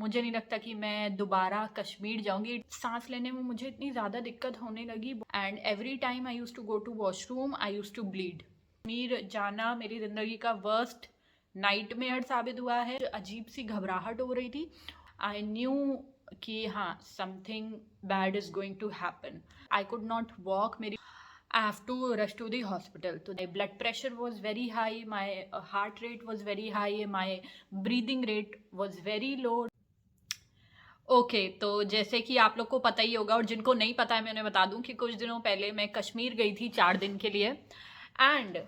मुझे नहीं लगता कि मैं दोबारा कश्मीर जाऊंगी। सांस लेने में मुझे इतनी ज़्यादा दिक्कत होने लगी and every time I use to go to washroom I use to bleed. Kashmir जाना मेरी ज़िंदगी का वर्स्ट नाइटमेयर साबित हुआ है। अजीब सी घबराहट हो रही थी। आई न्यू कि हाँ, something bad is going to happen. I could not walk. मेरी I have to rush to the hospital. So my blood pressure was very high, my heart rate was very high, my breathing rate was very low. Okay तो जैसे कि आप लोग को पता ही होगा और जिनको नहीं पता है मैं उन्हें बता दूं कि कुछ दिनों पहले मैं कश्मीर गई थी 4 दिन के लिए। एंड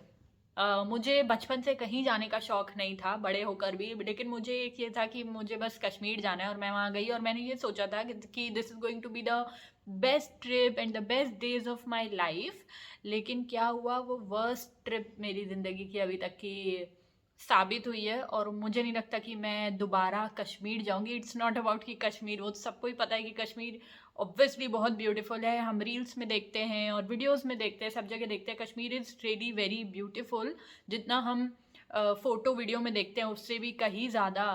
मुझे बचपन से कहीं जाने का शौक नहीं था, बड़े होकर भी, लेकिन मुझे एक ये था कि मुझे बस कश्मीर जाना है। और मैं वहाँ गई और मैंने ये सोचा था कि this is going to be the best trip and the best days of my life. लेकिन क्या हुआ, वो वर्स्ट ट्रिप मेरी ज़िंदगी की अभी तक की साबित हुई है। और मुझे नहीं लगता कि मैं दोबारा कश्मीर जाऊंगी। इट्स नॉट अबाउट कि कश्मीर, वो सबको ही पता है कि कश्मीर ऑब्वियसली बहुत ब्यूटीफुल है। हम रील्स में देखते हैं और वीडियोस में देखते हैं, सब जगह देखते हैं Kashmir is really very beautiful. जितना हम फोटो वीडियो में देखते हैं उससे भी कहीं ज़्यादा।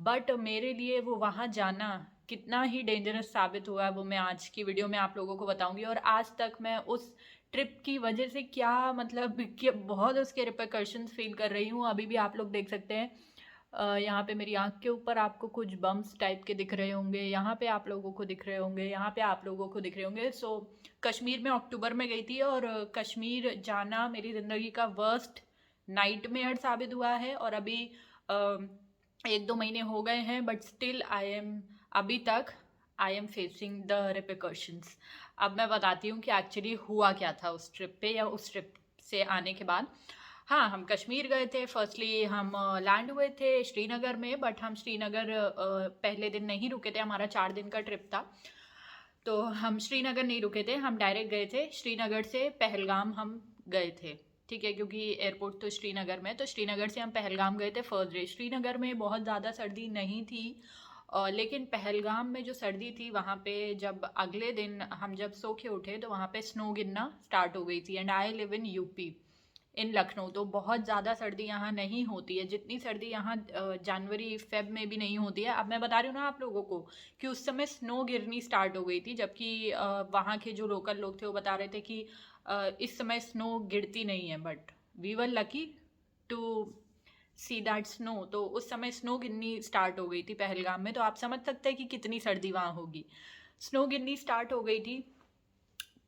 बट मेरे लिए वो वहाँ जाना कितना ही डेंजरस साबित हुआ है वो मैं आज की वीडियो में आप लोगों को बताऊंगी। और आज तक मैं उस ट्रिप की वजह से क्या मतलब कि बहुत उसके रिperकशंस फील कर रही हूँ। अभी भी आप लोग देख सकते हैं, यहाँ पे मेरी आँख के ऊपर आपको कुछ बम्स टाइप के दिख रहे होंगे, यहाँ पे आप लोगों को दिख रहे होंगे, यहाँ पे आप लोगों को दिख रहे होंगे। सो कश्मीर में अक्टूबर में गई थी और कश्मीर जाना मेरी ज़िंदगी का वर्स्ट नाइटमेयर साबित हुआ है। और अभी 1-2 महीने हो गए हैं बट स्टिल अभी तक आई एम फेसिंग द रिperकशंस। अब मैं बताती हूँ कि एक्चुअली हुआ क्या था उस ट्रिप पे या उस ट्रिप से आने के बाद। हाँ, हम कश्मीर गए थे। फर्स्टली हम लैंड हुए थे श्रीनगर में, बट हम श्रीनगर पहले दिन नहीं रुके थे। हमारा 4 दिन का ट्रिप था तो हम श्रीनगर नहीं रुके थे, हम डायरेक्ट गए थे श्रीनगर से पहलगाम हम गए थे। ठीक है, क्योंकि एयरपोर्ट तो श्रीनगर में, तो श्रीनगर से हम पहलगाम गए थे फर्स्ट डे। श्रीनगर में बहुत ज़्यादा सर्दी नहीं थी, लेकिन पहलगाम में जो सर्दी थी वहाँ पे जब अगले दिन हम जब सो के उठे तो वहाँ पे स्नो गिरना स्टार्ट हो गई थी। And I live in UP in Lucknow, तो बहुत ज़्यादा सर्दी यहाँ नहीं होती है। जितनी सर्दी यहाँ जनवरी फेब में भी नहीं होती है। अब मैं बता रही हूँ ना आप लोगों को कि उस समय स्नो गिरनी स्टार्ट हो गई थी, जबकि वहाँ के जो लोकल लोग थे वो बता रहे थे कि इस समय स्नो गिरती नहीं है। But we were lucky to see that snow. तो उस समय स्नो गिरनी स्टार्ट हो गई थी पहलगाम में, तो आप समझ सकते हैं कि कितनी सर्दी वहाँ होगी। स्नो गिरनी स्टार्ट हो गई थी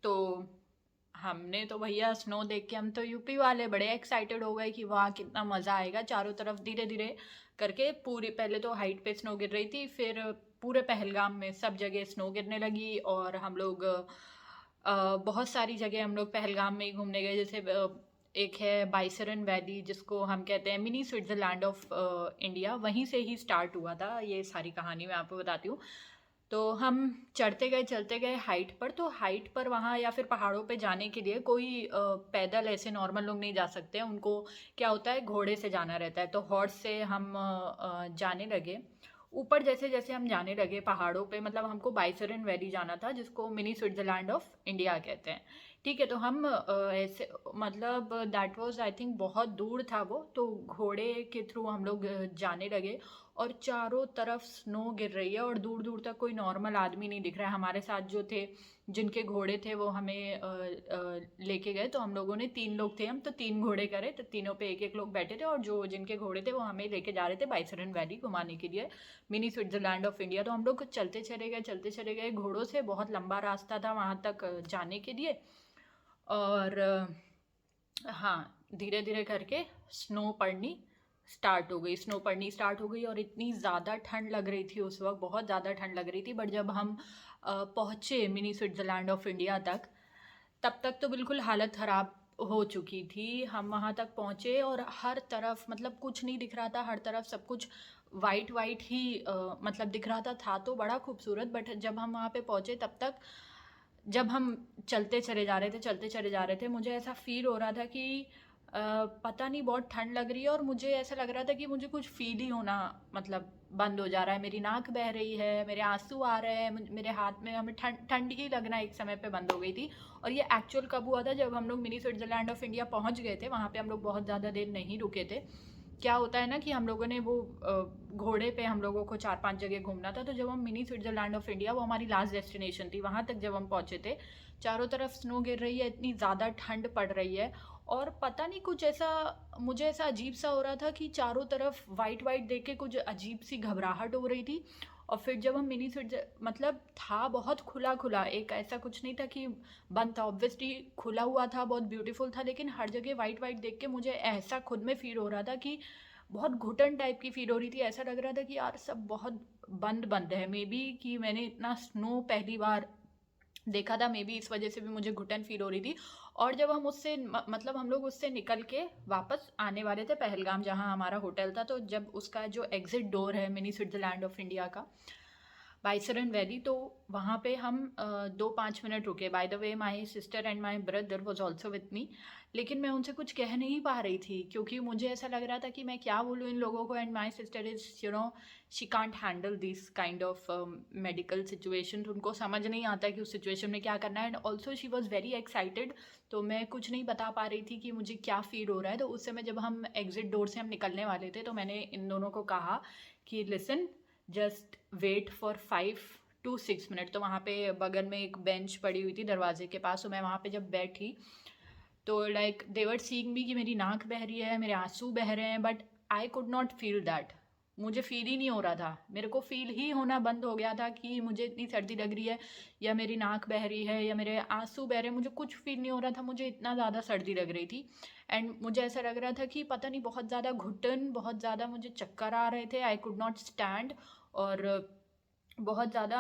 तो हमने तो भैया स्नो देख के, हम तो यूपी वाले बड़े एक्साइटेड हो गए कि वाह कितना मज़ा आएगा। चारों तरफ धीरे धीरे करके पूरी, पहले तो हाइट पे स्नो गिर रही थी, फिर पूरे पहलगाम में सब जगह स्नो गिरने लगी। और हम लोग बहुत सारी जगह हम लोग पहलगाम में ही घूमने गए। जैसे एक है बाइसरन वैली जिसको हम कहते हैं मिनी स्विट्ज़रलैंड ऑफ इंडिया, वहीं से ही स्टार्ट हुआ था ये सारी कहानी मैं आपको बताती हूँ। तो हम चलते गए हाइट पर। तो हाइट पर वहाँ या फिर पहाड़ों पे जाने के लिए कोई पैदल ऐसे नॉर्मल लोग नहीं जा सकते, उनको क्या होता है घोड़े से जाना रहता है। तो हॉर्स से हम जाने लगे ऊपर। जैसे जैसे हम जाने लगे पहाड़ों पे, मतलब हमको बाइसरन वैली जाना था जिसको मिनी स्विट्ज़रलैंड ऑफ इंडिया कहते हैं। ठीक है, तो हम ऐसे मतलब दैट वाज आई थिंक बहुत दूर था वो, तो घोड़े के थ्रू हम लोग जाने लगे। और चारों तरफ स्नो गिर रही है और दूर दूर तक कोई नॉर्मल आदमी नहीं दिख रहा है। हमारे साथ जो थे जिनके घोड़े थे वो हमें लेके गए। तो हम लोगों ने 3 लोग थे हम, तो 3 घोड़े करे, तो तीनों पे एक एक लोग बैठे थे। और जो जिनके घोड़े थे वो हमें लेके जा रहे थे बाइसरन वैली घुमाने के लिए, मिनी स्विट्ज़रलैंड ऑफ इंडिया। तो हम लोग चलते चले गए घोड़ों से। बहुत लंबा रास्ता था वहाँ तक जाने के लिए। और हाँ, धीरे धीरे करके स्नो पड़नी स्टार्ट हो गई और इतनी ज़्यादा ठंड लग रही थी उस वक्त, बहुत ज़्यादा ठंड लग रही थी। बट जब हम पहुँचे मिनी स्विट्ज़रलैंड ऑफ इंडिया तक, तब तक तो बिल्कुल हालत ख़राब हो चुकी थी। हम वहाँ तक पहुँचे और हर तरफ मतलब कुछ नहीं दिख रहा था, हर तरफ सब कुछ वाइट वाइट ही मतलब दिख रहा था तो बड़ा खूबसूरत। बट जब हम वहाँ पे पहुँचे तब तक, जब हम चलते चले जा रहे थे मुझे ऐसा फील हो रहा था कि पता नहीं बहुत ठंड लग रही है। और मुझे ऐसा लग रहा था कि मुझे कुछ फील ही होना मतलब बंद हो जा रहा है, मेरी नाक बह रही है, मेरे आंसू आ रहे हैं, मेरे हाथ में हमें ठंड ही लगना एक समय पे बंद हो गई थी। और ये एक्चुअल कब हुआ था, जब हम लोग मिनी स्विट्ज़रलैंड ऑफ इंडिया पहुंच गए थे। वहाँ पे हम लोग बहुत ज़्यादा देर नहीं रुके थे, क्या होता है ना कि हम लोगों ने वो घोड़े पे हम लोगों को 4-5 जगह घूमना था, तो जब हम मिनी स्विट्ज़रलैंड ऑफ इंडिया, वो हमारी लास्ट डेस्टिनेशन थी, वहाँ तक जब हम पहुँचे थे, चारों तरफ स्नो गिर रही है, इतनी ज़्यादा ठंड पड़ रही है, और पता नहीं कुछ ऐसा, मुझे ऐसा अजीब सा हो रहा था कि चारों तरफ वाइट वाइट देख के कुछ अजीब सी घबराहट हो रही थी। और फिर जब हम मिनी स्विट्जर, मतलब था बहुत खुला खुला, एक ऐसा कुछ नहीं था कि बंद था, ऑब्वियसली खुला हुआ था, बहुत ब्यूटीफुल था, लेकिन हर जगह वाइट वाइट देख के मुझे ऐसा खुद में फील हो रहा था कि बहुत घुटन टाइप की फील हो रही थी। ऐसा लग रहा था कि यार सब बहुत बंद बंद है, मे बी कि मैंने इतना स्नो पहली बार देखा था, मे बी इस वजह से भी मुझे घुटन फील हो रही थी। और जब हम उससे मतलब हम लोग उससे निकल के वापस आने वाले थे पहलगाम, जहाँ हमारा होटल था, तो जब उसका जो एग्जिट डोर है मिनी स्विट्जरलैंड ऑफ इंडिया का, बाइसरन वैली, तो वहाँ पे हम 2-5 मिनट रुके। By the way my sister and my brother was also with me, लेकिन मैं उनसे कुछ कह नहीं पा रही थी, क्योंकि मुझे ऐसा लग रहा था कि मैं क्या बोलूँ इन लोगों को। And my sister is she can't handle this kind of medical situation, उनको समझ नहीं आता कि उस सिचुएशन में क्या करना है। And also she was very excited, तो मैं कुछ नहीं बता पा रही थी कि मुझे क्या फील हो रहा है। तो उस समय जब हम एग्जिट डोर से हम निकलने वाले थे, तो मैंने इन दोनों को कहा कि listen, just wait for 5 to 6 minute. तो वहाँ पे बगल में एक बेंच पड़ी हुई थी दरवाजे के पास, तो मैं वहाँ पे जब बैठी, तो लाइक दे वर सीइंग मी कि मेरी नाक बह रही है, मेरे आंसू बह रहे हैं, but I could not feel that. मुझे फील ही नहीं हो रहा था, मेरे को फील ही होना बंद हो गया था कि मुझे इतनी सर्दी लग रही है, या मेरी नाक बह रही है, या मेरे आंसू बह रहे हैं, मुझे कुछ फील नहीं हो रहा था, मुझे इतना ज़्यादा सर्दी लग रही थी। एंड मुझे ऐसा लग रहा था कि पता नहीं, बहुत ज़्यादा घुटन, बहुत ज़्यादा मुझे चक्कर आ रहे थे, आई कुड नॉट स्टैंड। और बहुत ज़्यादा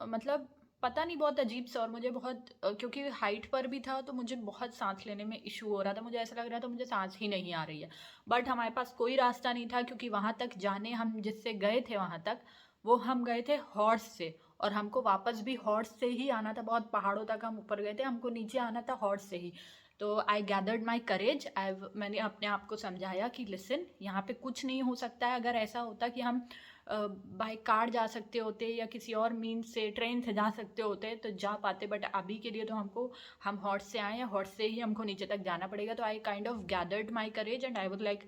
मतलब पता नहीं, बहुत अजीब सा। और मुझे बहुत क्योंकि हाइट पर भी था, तो मुझे बहुत सांस लेने में इशू हो रहा था, मुझे ऐसा लग रहा था मुझे सांस ही नहीं आ रही है। बट हमारे पास कोई रास्ता नहीं था, क्योंकि वहाँ तक जाने, हम जिससे गए थे वहाँ तक, वो हम गए थे हॉर्स से, और हमको वापस भी हॉर्स से ही आना था। बहुत पहाड़ों तक हम ऊपर गए थे, हमको नीचे आना था हॉर्स से ही। तो आई गैदर्ड माई करेज, मैंने अपने आप को समझाया कि लिसन, यहाँ पे कुछ नहीं हो सकता है। अगर ऐसा होता कि हम बाय कार जा सकते होते, या किसी और मीन्स से, ट्रेन से जा सकते होते, तो जा पाते, बट अभी के लिए तो हम हॉर्स से आए हैं, हॉर्स से ही हमको नीचे तक जाना पड़ेगा। तो I kind of gathered my courage and I was like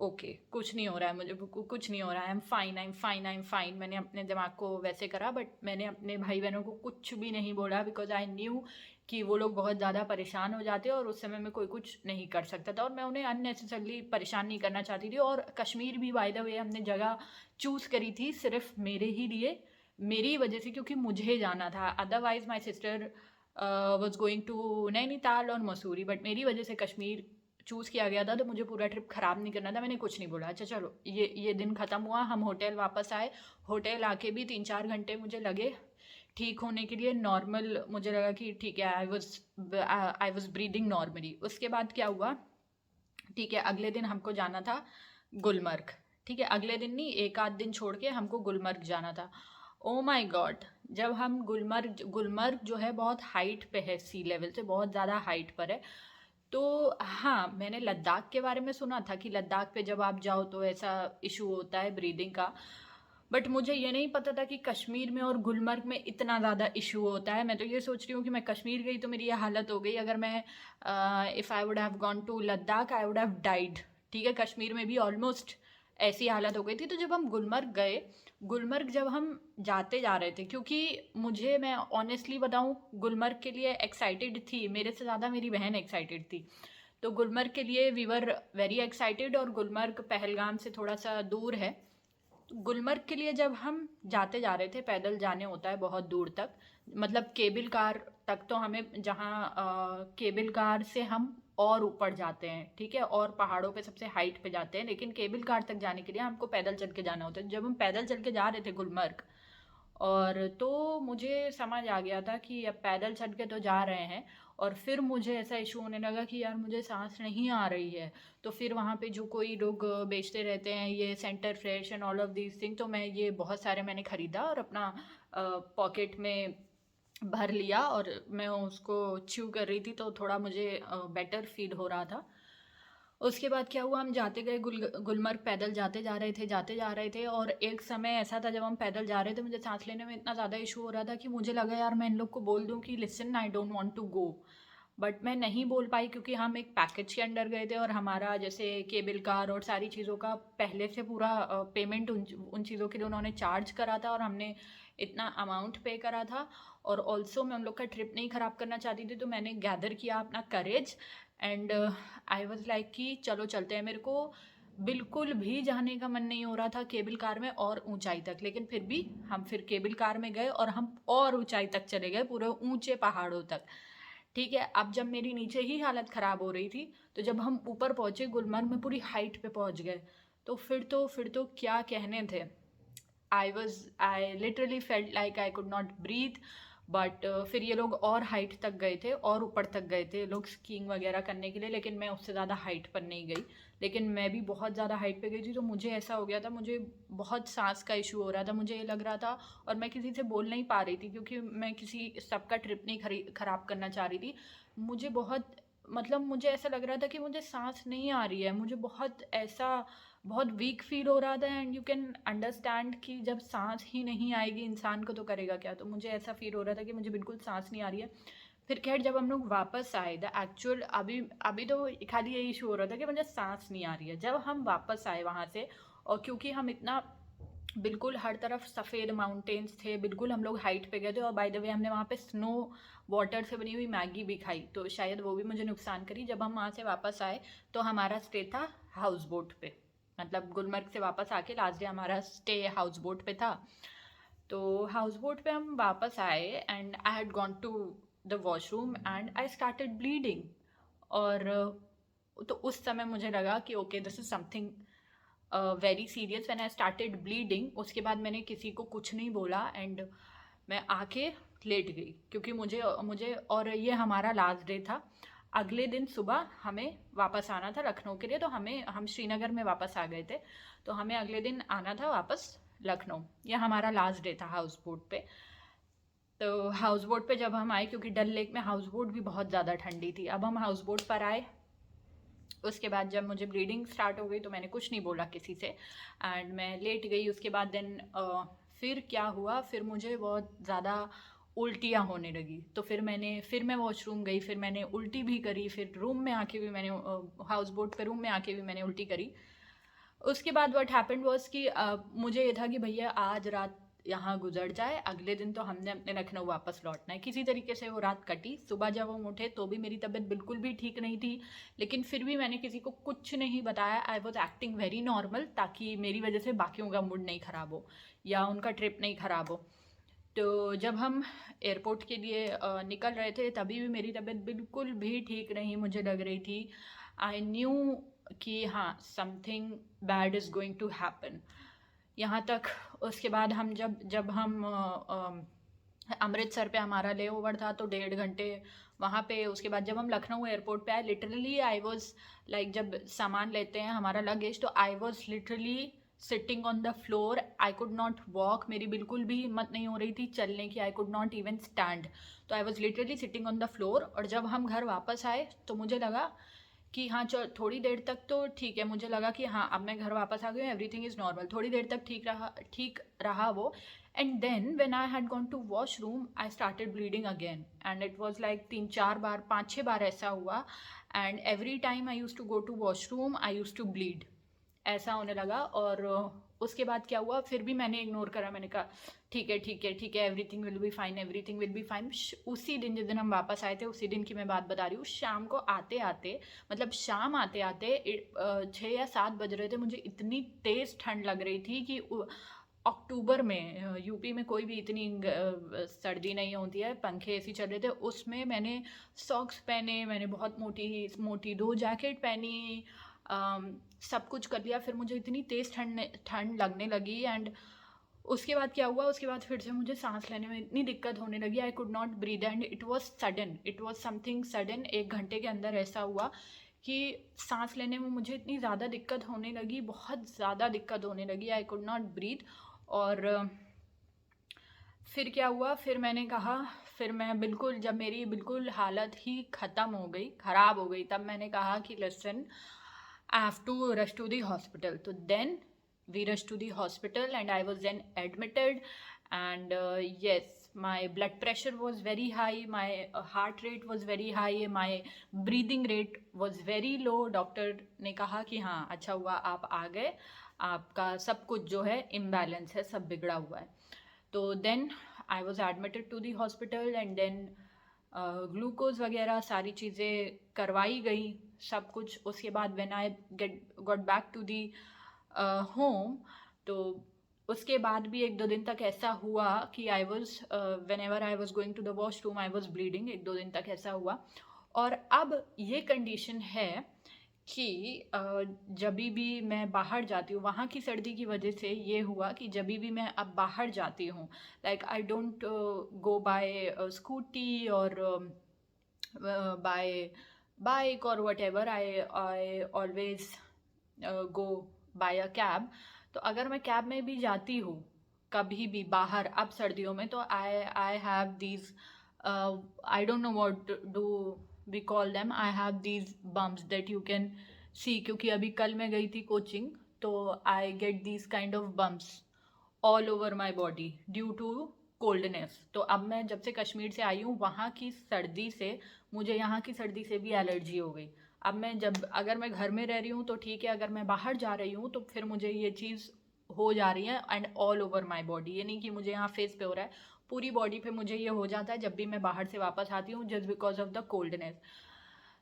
okay, कुछ नहीं हो रहा है, मुझे कुछ नहीं हो रहा है, I am fine, I am fine, I am fine. मैंने अपने दिमाग को वैसे करा, बट मैंने अपने भाई बहनों को कुछ भी नहीं बोला, बिकॉज आई न्यू कि वो लोग बहुत ज़्यादा परेशान हो जाते, और उस समय में कोई कुछ नहीं कर सकता था, और मैं उन्हें अननेसेसरली परेशान नहीं करना चाहती थी। और कश्मीर भी बाय द वे हमने जगह चूज़ करी थी सिर्फ मेरे ही लिए, मेरी वजह से, क्योंकि मुझे जाना था। Otherwise my sister was going to Nainital और मसूरी, बट मेरी वजह से कश्मीर चूज़ किया गया था, तो मुझे पूरा ट्रिप ख़राब नहीं करना था। मैंने कुछ नहीं बोला। अच्छा चलो, ये दिन ख़त्म हुआ, हम होटल वापस आए। होटल आके भी 3-4 घंटे मुझे लगे ठीक होने के लिए। नॉर्मल मुझे लगा कि ठीक है, आई वॉज ब्रीदिंग नॉर्मली। उसके बाद क्या हुआ, ठीक है, अगले दिन हमको जाना था गुलमर्ग। ठीक है, अगले दिन नहीं, एक आध दिन छोड़ के हमको गुलमर्ग जाना था। ओ माय गॉड, जब हम गुलमर्ग जो है बहुत हाइट पे है, सी लेवल से बहुत ज़्यादा हाइट पर है। तो हाँ, मैंने लद्दाख के बारे में सुना था कि लद्दाख पे जब आप जाओ तो ऐसा इशू होता है ब्रीदिंग का, बट मुझे ये नहीं पता था कि कश्मीर में और गुलमर्ग में इतना ज़्यादा इशू होता है। मैं तो ये सोच रही हूँ कि मैं कश्मीर गई तो मेरी ये हालत हो गई, अगर मैं if I would have gone to Ladakh I would have died. ठीक है, कश्मीर में भी ऑलमोस्ट ऐसी हालत हो गई थी। तो जब हम गुलमर्ग गए, गुलमर्ग जब हम जाते जा रहे थे, क्योंकि मैं ऑनेस्टली बताऊँ, गुलमर्ग के लिए एक्साइटेड थी, मेरे से ज़्यादा मेरी बहन एक्साइटेड थी। तो गुलमर्ग के लिए वी वर वेरी एक्साइटेड, और गुलमर्ग पहलगाम से थोड़ा सा दूर है। गुलमर्ग के लिए जब हम जाते जा रहे थे, पैदल जाने होता है बहुत दूर तक, मतलब केबल कार तक, तो हमें जहाँ केबल कार से हम और ऊपर जाते हैं, ठीक है, और पहाड़ों पे सबसे हाइट पे जाते हैं, लेकिन केबल कार तक जाने के लिए हमको पैदल चल के जाना होता है। जब हम पैदल चल के जा रहे थे गुलमर्ग, और तो मुझे समझ आ गया था कि अब पैदल चल के तो जा रहे हैं, और फिर मुझे ऐसा इशू होने लगा कि यार मुझे सांस नहीं आ रही है। तो फिर वहाँ पे जो कोई लोग बेचते रहते हैं ये centre fresh and all of these thing, तो मैं ये बहुत सारे मैंने ख़रीदा और अपना पॉकेट में भर लिया, और मैं उसको च्यू कर रही थी, तो थोड़ा मुझे बेटर फील हो रहा था। उसके बाद क्या हुआ, हम जाते गए गुलमर्ग, पैदल जाते जा रहे थे, और एक समय ऐसा था जब हम पैदल जा रहे थे, मुझे सांस लेने में इतना ज़्यादा इशू हो रहा था कि मुझे लगा यार मैं इन लोग को बोल दूं कि listen, I don't want to go, but मैं नहीं बोल पाई क्योंकि हम एक पैकेज के अंडर गए थे और हमारा जैसे केबल कार और सारी चीज़ों का पहले से पूरा पेमेंट उन चीज़ों के लिए उन्होंने चार्ज करा था और हमने इतना अमाउंट पे करा था। और ऑल्सो मैं उन लोग का ट्रिप नहीं ख़राब करना चाहती थी, तो मैंने गैदर किया अपना courage and I was like कि चलो चलते हैं। मेरे को बिल्कुल भी जाने का मन नहीं हो रहा था केबल कार में और ऊंचाई तक, लेकिन फिर भी हम फिर केबल कार में गए और हम और ऊंचाई तक चले गए, पूरे ऊंचे पहाड़ों तक। ठीक है, अब जब मेरी नीचे ही हालत ख़राब हो रही थी, तो जब हम ऊपर पहुँचे गुलमर्ग में पूरी हाइट पे पहुँच गए, तो फिर तो क्या कहने थे। I literally felt like I could not breathe. But फिर ये लोग और हाइट तक गए थे और ऊपर तक गए थे लोग स्कीइंग वगैरह करने के लिए, लेकिन मैं उससे ज़्यादा हाइट पर नहीं गई। लेकिन मैं भी बहुत ज़्यादा हाइट पे गई थी, तो मुझे ऐसा हो गया था, मुझे बहुत सांस का इशू हो रहा था, मुझे ये लग रहा था। और मैं किसी से बोल नहीं पा रही थी क्योंकि मैं किसी सबका ट्रिप नहीं ख़राब करना चाह रही थी। मुझे बहुत मतलब मुझे ऐसा लग रहा था कि मुझे सांस नहीं आ रही है, मुझे बहुत वीक फील हो रहा था। एंड यू कैन अंडरस्टैंड कि जब सांस ही नहीं आएगी इंसान को तो करेगा क्या। तो मुझे ऐसा फील हो रहा था कि मुझे बिल्कुल सांस नहीं आ रही है। फिर खैर जब हम लोग वापस आए, द एक्चुअल अभी अभी तो खाली यही इशू हो रहा था कि मुझे सांस नहीं आ रही है। जब हम वापस आए वहाँ से, और क्योंकि हम इतना बिल्कुल हर तरफ सफ़ेद माउंटेन्स थे, बिल्कुल हम लोग हाइट पे गए थे, और बाय द वे हमने वहाँ पे स्नो वाटर से बनी हुई मैगी भी खाई, तो शायद वो भी मुझे नुकसान करी। जब हम वहाँ से वापस आए तो हमारा स्टे था हाउस बोट पे, मतलब गुलमर्ग से वापस आके लास्ट डे हमारा स्टे हाउस बोट पे था। तो हाउस बोट पे हम वापस आए and I had gone to the washroom and I started bleeding. और तो उस समय मुझे लगा कि okay this is something very serious. When I started bleeding, उसके बाद मैंने किसी को कुछ नहीं बोला एंड मैं आके लेट गई, क्योंकि मुझे मुझे और ये हमारा लास्ट डे था। अगले दिन सुबह हमें वापस आना था लखनऊ के लिए, तो हम श्रीनगर में वापस आ गए थे, तो हमें अगले दिन आना था वापस लखनऊ। ये हमारा लास्ट डे था हाउस बोट पे। तो हाउस बोट पे जब हम आए, क्योंकि डल लेक में हाउस बोट भी बहुत ज़्यादा ठंडी थी, अब हम हाउस बोट पर आए। उसके बाद जब मुझे ब्लीडिंग स्टार्ट हो गई तो मैंने कुछ नहीं बोला किसी से एंड मैं लेट गई। उसके बाद देन फिर क्या हुआ, फिर मुझे बहुत ज़्यादा उल्टियाँ होने लगी, तो फिर मैं वॉशरूम गई, फिर मैंने उल्टी भी करी, फिर रूम में आके भी मैंने हाउस बोट पे रूम में आके भी मैंने उल्टी करी। उसके बाद व्हाट हैपेंड वाज कि मुझे ये था कि भैया आज रात यहाँ गुजर जाए, अगले दिन तो हमने अपने लखनऊ वापस लौटना है। किसी तरीके से वो रात कटी। सुबह जब हम उठे तो भी मेरी तबीयत बिल्कुल भी ठीक नहीं थी, लेकिन फिर भी मैंने किसी को कुछ नहीं बताया। I was acting very normal, ताकि मेरी वजह से बाकियों का मूड नहीं ख़राब हो या उनका ट्रिप नहीं ख़राब हो। तो जब हम एयरपोर्ट के लिए निकल रहे थे, तभी भी मेरी तबीयत बिल्कुल भी ठीक नहीं मुझे लग रही थी। आई न्यू कि हाँ something bad is going to happen. यहाँ तक उसके बाद हम जब जब हम अमृतसर पे हमारा ले ओवर था, तो 1.5 घंटे वहाँ पे। उसके बाद जब हम लखनऊ एयरपोर्ट पे आए, लिटरली आई वॉज लाइक, जब सामान लेते हैं हमारा लगेज, तो I was literally sitting on the floor. I could not walk, मेरी बिल्कुल भी हिम्मत नहीं हो रही थी चलने की। I could not even stand, तो I was literally sitting on the floor. और जब हम घर वापस आए तो मुझे लगा कि हाँ चल थोड़ी देर तक तो ठीक है, मुझे लगा कि हाँ अब मैं घर वापस आ गई हूँ, एवरीथिंग इज़ नॉर्मल। थोड़ी देर तक ठीक रहा वो। And then when I had gone to washroom, I started bleeding again and it was like 3-4 बार 5-6 बार ऐसा हुआ। And every time I use to go to washroom I use to bleed, ऐसा होने लगा। और उसके बाद क्या हुआ, फिर भी मैंने इग्नोर करा। मैंने कहा ठीक है ठीक है ठीक है, everything will be fine, everything will be fine. उसी दिन जिस दिन हम वापस आए थे, उसी दिन की मैं बात बता रही हूँ। शाम को आते आते, मतलब शाम आते आते 6 या 7 बज रहे थे, मुझे इतनी तेज़ ठंड लग रही थी कि अक्टूबर में यूपी में कोई भी इतनी सर्दी नहीं होती है, पंखे ऐसे चल रहे थे। उसमें मैंने सॉक्स पहने, मैंने बहुत मोटी मोटी 2 जैकेट पहनी, सब कुछ कर लिया। फिर मुझे इतनी तेज़ ठंड लगने लगी। एंड उसके बाद क्या हुआ, उसके बाद फिर से मुझे सांस लेने में इतनी दिक्कत होने लगी। आई could not breathe and it was sudden, it was something sudden. 1 घंटे के अंदर ऐसा हुआ कि सांस लेने में मुझे इतनी ज़्यादा दिक्कत होने लगी, बहुत ज़्यादा दिक्कत होने लगी। आई कुड नॉट ब्रीद। और फिर क्या हुआ, फिर मैंने कहा, फिर मैं बिल्कुल, जब मेरी बिल्कुल हालत ही ख़त्म हो गई, ख़राब हो गई, तब मैंने कहा कि listen I have to rush to the hospital. तो then we rushed to the hospital and I was then admitted and yes, my blood pressure was very high, my heart rate was very high, my breathing rate was very low. Doctor ने कहा कि हाँ अच्छा हुआ आप आ गए, आपका सब कुछ जो है इम्बैलेंस है, सब बिगड़ा हुआ है. तो then I was admitted to the hospital and then glucose वगैरह सारी चीज़ें करवाई गई सब कुछ. उसके बाद when I got back to the home, तो उसके बाद भी 1-2 दिन तक ऐसा हुआ कि I was whenever I was going to the washroom I was bleeding. 1-2 दिन तक ऐसा हुआ. और अब ये कंडीशन है कि जब भी मैं बाहर जाती हूँ, वहाँ की सर्दी की वजह से ये हुआ कि जब भी मैं अब बाहर जाती हूँ, like I don't go by scooty और बाय बाइक और whatever, I always go by a cab. तो अगर मैं कैब में भी जाती हूँ कभी भी बाहर अब सर्दियों में, तो I have these, I don't know what do we call them, I have these bumps that you can see. क्योंकि अभी कल मैं गई थी कोचिंग, तो I get these kind of bumps all over my body due to coldness. तो अब मैं जब से कश्मीर से आई हूँ, वहाँ की सर्दी से मुझे यहाँ की सर्दी से भी एलर्जी हो गई. अब मैं अगर मैं घर में रह रही हूँ तो ठीक है, अगर मैं बाहर जा रही हूँ तो फिर मुझे ये चीज़ हो जा रही है and all over my body. ये नहीं कि मुझे यहाँ फेस पे हो रहा है, पूरी बॉडी पे मुझे ये हो जाता है जब भी मैं बाहर से वापस आती हूँ, just because of the coldness.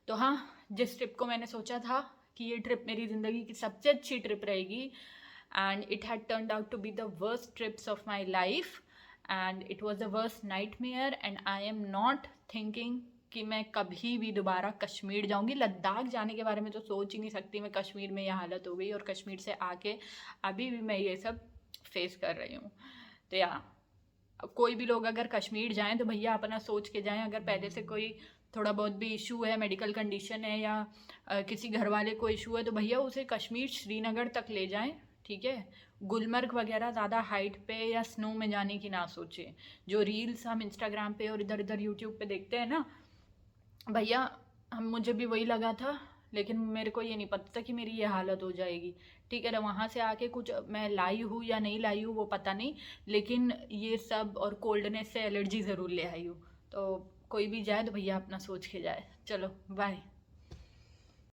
तो हाँ, जिस ट्रिप को मैंने सोचा था कि ये ट्रिप मेरी ज़िंदगी की सबसे अच्छी ट्रिप रहेगी, and it had turned out to be the worst trips of my life and it was the worst nightmare. And I am not thinking कि मैं कभी भी दोबारा कश्मीर जाऊंगी. लद्दाख जाने के बारे में तो सोच ही नहीं सकती मैं. कश्मीर में यह हालत हो गई और कश्मीर से आके अभी भी मैं ये सब फेस कर रही हूँ. तो या कोई भी लोग अगर कश्मीर जाएं तो भैया अपना सोच के जाएं. अगर पहले से कोई थोड़ा बहुत भी इशू है, मेडिकल कंडीशन है या किसी घर वाले को इशू है, तो भैया उसे कश्मीर श्रीनगर तक ले जाएं. ठीक है, गुलमर्ग वगैरह ज़्यादा हाइट पे या स्नो में जाने की ना सोचें. जो रील्स हम इंस्टाग्राम पे और इधर इधर यूट्यूब पे देखते हैं ना भैया, मुझे भी वही लगा था, लेकिन मेरे को ये नहीं पता था कि मेरी ये हालत हो जाएगी. ठीक है ना, वहाँ से आके कुछ मैं लाई हूँ या नहीं लाई हूँ वो पता नहीं, लेकिन ये सब और कोल्डनेस से एलर्जी ज़रूर ले आई हूँ. तो कोई भी जाए तो भैया अपना सोच के जाए. चलो बाय.